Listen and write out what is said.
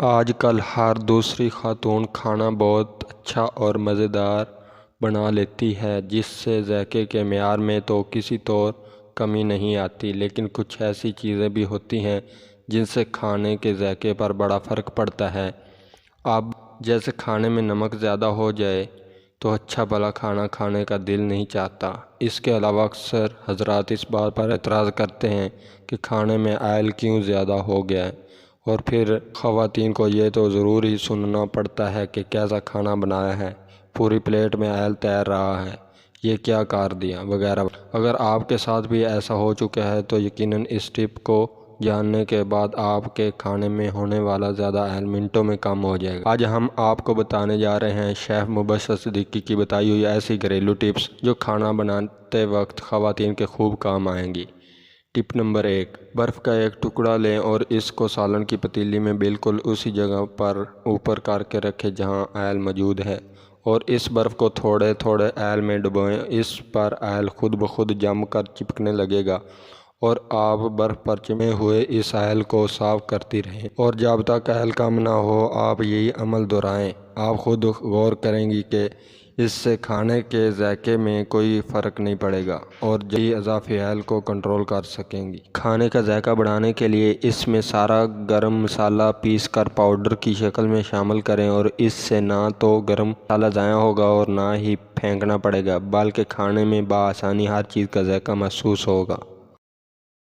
آج کل ہر دوسری خاتون کھانا بہت اچھا اور مزیدار بنا لیتی ہے، جس سے ذائقے کے معیار میں تو کسی طور کمی نہیں آتی، لیکن کچھ ایسی چیزیں بھی ہوتی ہیں جن سے کھانے کے ذائقے پر بڑا فرق پڑتا ہے۔ اب جیسے کھانے میں نمک زیادہ ہو جائے تو اچھا بھلا کھانا کھانے کا دل نہیں چاہتا۔ اس کے علاوہ اکثر حضرات اس بات پر اعتراض کرتے ہیں کہ کھانے میں آئل کیوں زیادہ ہو گیا ہے، اور پھر خواتین کو یہ تو ضرور ہی سننا پڑتا ہے کہ کیسا کھانا بنایا ہے، پوری پلیٹ میں آئل تیر رہا ہے، یہ کیا کار دیا وغیرہ۔ اگر آپ کے ساتھ بھی ایسا ہو چکا ہے تو یقیناً اس ٹپ کو جاننے کے بعد آپ کے کھانے میں ہونے والا زیادہ آئل منٹوں میں کم ہو جائے گا۔ آج ہم آپ کو بتانے جا رہے ہیں شیف مبشر صدیقی کی بتائی ہوئی ایسی گھریلو ٹپس جو کھانا بناتے وقت خواتین کے خوب کام آئیں گی۔ ٹپ نمبر 1، برف کا ایک ٹکڑا لیں اور اس کو سالن کی پتیلی میں بالکل اسی جگہ پر اوپر کر کے رکھیں جہاں آئل موجود ہے، اور اس برف کو تھوڑے تھوڑے آئل میں ڈبوئیں۔ اس پر آئل خود بخود جم کر چپکنے لگے گا اور آپ برف پر جمے ہوئے اس آئل کو صاف کرتی رہیں، اور جب تک آئل کم نہ ہو آپ یہی عمل دہرائیں۔ آپ خود غور کریں گی کہ اس سے کھانے کے ذائقے میں کوئی فرق نہیں پڑے گا، اور جلدی اضافی آئل کو کنٹرول کر سکیں گی۔ کھانے کا ذائقہ بڑھانے کے لیے اس میں سارا گرم مسالہ پیس کر پاؤڈر کی شکل میں شامل کریں، اور اس سے نہ تو گرم مسالہ ضائع ہوگا اور نہ ہی پھینکنا پڑے گا، بلکہ کھانے میں بآسانی ہر چیز کا ذائقہ محسوس ہوگا۔